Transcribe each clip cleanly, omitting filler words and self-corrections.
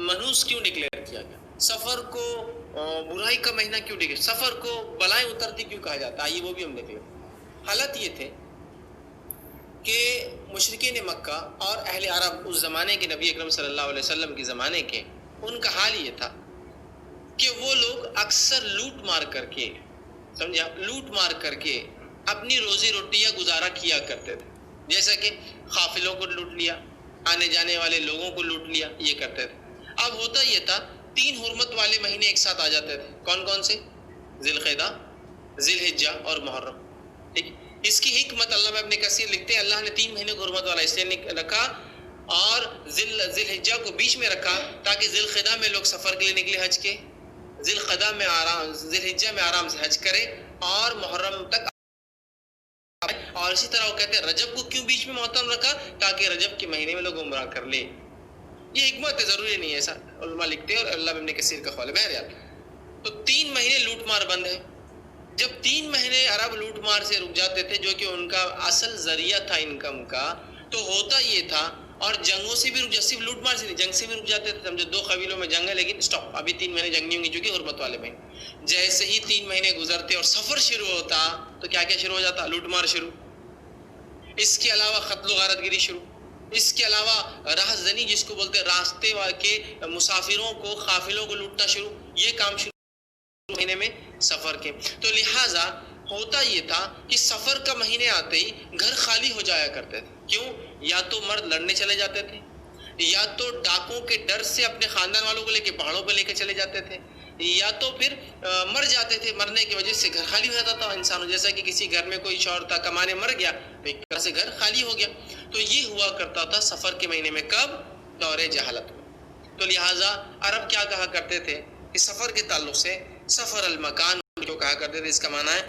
منحوس کیوں ڈکلیئر کیا گیا؟ سفر کو برائی کا مہینہ کیوں ڈکلیئر، سفر کو بلائیں اترتی کیوں کہا جاتا ہے؟ آئیے وہ بھی ہم دیکھ لیں۔ حالت یہ تھے کہ مشرکین مکہ اور اہل عرب اس زمانے کے نبی اکرم صلی اللہ علیہ وسلم کے زمانے کے، ان کا حال یہ تھا کہ وہ لوگ اکثر لوٹ مار کر کے، سمجھا، لوٹ مار کر کے اپنی روزی روٹی یا گزارا کیا کرتے تھے۔ جیسا کہ قافلوں کو لوٹ لیا، آنے جانے والے لوگوں کو لوٹ لیا، یہ کرتے تھے۔ اب ہوتا یہ تھا 3 حرمت والے مہینے ایک ساتھ آ جاتے تھے۔ کون کون سے؟ ذی القعدہ، ذی الحجہ اور محرم۔ ٹھیک، اس کی حکمت علامہ ابن کثیر لکھتے ہیں، اللہ نے 3 مہینے کو حرمت والا اس لیے رکھا اور ذی الحجہ کو بیچ میں رکھا تاکہ ذی القعدہ میں لوگ سفر کے لیے نکلے حج کے، ذی القعدہ میں آرام، ذی الحجہ میں آرام سے حج کرے اور محرم تک۔ اور اسی طرح وہ کہتے ہیں رجب کو کیوں بیچ میں محترم رکھا؟ تاکہ رجب کے مہینے میں لوگ عمرہ کر لیں۔ یہ حکمت ہے، ضروری نہیں ہے، ایسا علماء لکھتے ہیں اور اللہ ابن کثیر کا قول ہے۔ بہرحال تو 3 مہینے لوٹ مار بند ہے۔ جب 3 مہینے عرب لوٹ مار سے رک جاتے تھے، جو کہ ان کا اصل ذریعہ تھا انکم کا، تو ہوتا یہ تھا، اور جنگوں سے بھی رک جاتے، صرف لوٹ مار سے نہیں، جنگ سے بھی رک جاتے تھے۔ سمجھو 2 قبیلوں میں جنگ ہے لیکن سٹاپ، ابھی 3 مہینے جنگ نہیں ہوں گی چونکہ حرمت والے مہینے۔ جیسے ہی 3 مہینے گزرتے اور سفر شروع ہوتا تو کیا کیا شروع ہو جاتا؟ لوٹ مار شروع، اس کے علاوہ قتل و غارت گیری شروع، اس کے علاوہ راہ زنی جس کو بولتے ہیں، راستے کے مسافروں کو، قافلوں کو لوٹنا شروع، یہ کام شروع مہینے میں سفر کے۔ تو لہٰذا ہوتا یہ تھا کہ سفر کا مہینے آتے ہی گھر خالی ہو جایا کرتے تھے۔ کیوں؟ یا تو مرد لڑنے چلے جاتے تھے، یا تو ڈاکوں کے ڈر سے اپنے خاندان والوں کو لے کے پہاڑوں پہ لے کے چلے جاتے تھے، یا تو پھر مر جاتے تھے، مرنے کی وجہ سے گھر خالی ہو جاتا تھا انسانوں، جیسا کہ کسی گھر میں کوئی شوہر تھا کمانے مر گیا تو ایک طرح سے گھر خالی ہو گیا۔ تو یہ ہوا کرتا تھا سفر کے مہینے میں، کب؟ دور جہالت میں۔ تو لہٰذا عرب کیا کہا کرتے تھے کہ سفر کے تعلق سے سفر المکان جو کہا کرتے تھے، اس کا معنی ہے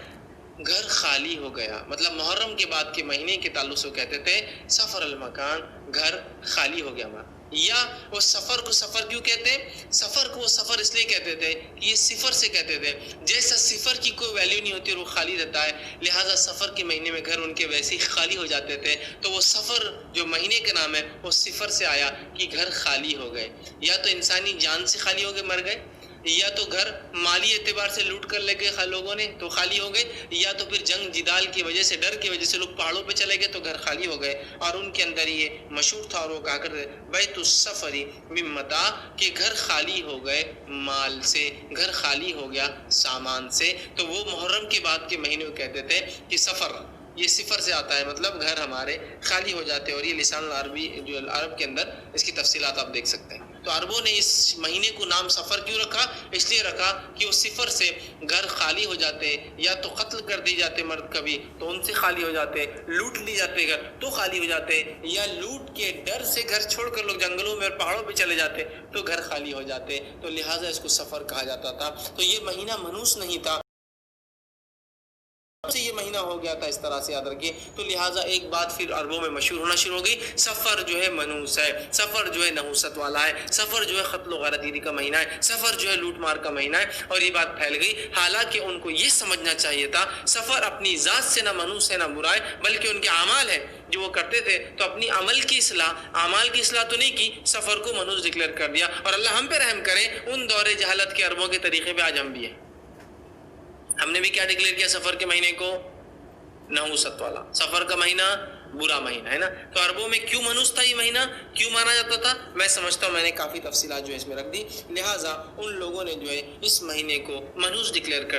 گھر خالی ہو گیا، مطلب محرم کے بعد کے مہینے کے تعلق سے کہتے تھے سفر المکان، گھر خالی ہو گیا ہمارا۔ یا وہ سفر کو سفر کیوں کہتے ہیں؟ سفر کو وہ سفر اس لیے کہتے تھے کہ یہ صفر سے کہتے تھے، جیسا صفر کی کوئی ویلیو نہیں ہوتی اور وہ خالی رہتا ہے، لہٰذا سفر کے مہینے میں گھر ان کے ویسے ہی خالی ہو جاتے تھے۔ تو وہ سفر جو مہینے کا نام ہے وہ صفر سے آیا کہ گھر خالی ہو گئے، یا تو انسانی جان سے خالی ہو گئے، مر گئے، یا تو گھر مالی اعتبار سے لوٹ کر لے گئے لوگوں نے تو خالی ہو گئے، یا تو پھر جنگ جدال کی وجہ سے، ڈر کی وجہ سے لوگ پہاڑوں پہ چلے گئے تو گھر خالی ہو گئے۔ اور ان کے اندر یہ مشہور تھا اور وہ کہا کرتے بیت السفر من متاع، کہ گھر خالی ہو گئے مال سے، گھر خالی ہو گیا سامان سے۔ تو وہ محرم کے بعد کے مہینے کو کہتے تھے کہ سفر، یہ صفر سے آتا ہے، مطلب گھر ہمارے خالی ہو جاتے ہیں۔ اور یہ لسان العربی جو عرب کے اندر اس کی تفصیلات آپ دیکھ سکتے ہیں۔ تو عربوں نے اس مہینے کو نام سفر کیوں رکھا؟ اس لیے رکھا کہ وہ صفر سے گھر خالی ہو جاتے، یا تو قتل کر دی جاتے مرد کبھی تو ان سے خالی ہو جاتے، لوٹ لی جاتے گھر تو خالی ہو جاتے، یا لوٹ کے ڈر سے گھر چھوڑ کر لوگ جنگلوں میں اور پہاڑوں پہ چلے جاتے تو گھر خالی ہو جاتے۔ تو لہٰذا اس کو سفر کہا جاتا تھا۔ تو یہ مہینہ منحوس نہیں تھا، سے یہ مہینہ ہو گیا تھا، اس طرح سے یاد رکھیے۔ تو لہٰذا ایک بات پھر عربوں میں مشہور ہونا شروع ہو گئی، سفر جو ہے منحوس ہے، سفر جو ہے نحوست والا ہے، سفر جو ہے قتل و غارت گیری کا مہینہ ہے، سفر جو ہے لوٹ مار کا مہینہ ہے، اور یہ بات پھیل گئی۔ حالانکہ ان کو یہ سمجھنا چاہیے تھا سفر اپنی ذات سے نہ منحوس ہے نہ برا ہے، بلکہ ان کے اعمال ہے جو وہ کرتے تھے، تو اپنی عمل کی اصلاح، اعمال کی اصلاح تو نہیں کی، سفر کو منحوس ڈکلیئر کر دیا۔ اور اللہ ہم پہ رحم کرے، ان دور جہالت کے عربوں کے طریقے پہ آج ہم بھی ہیں۔ ہم نے بھی کیا ڈکلیئر کیا سفر کے مہینے کو؟ نحوست والا، سفر کا مہینہ برا مہینہ ہے نا۔ تو عربوں میں کیوں منحوس تھا یہ مہینہ، کیوں مانا جاتا تھا؟ میں سمجھتا ہوں میں نے کافی تفصیلات جو ہے اس میں رکھ دی، لہٰذا ان لوگوں نے جو ہے اس مہینے کو منحوس ڈکلیئر کر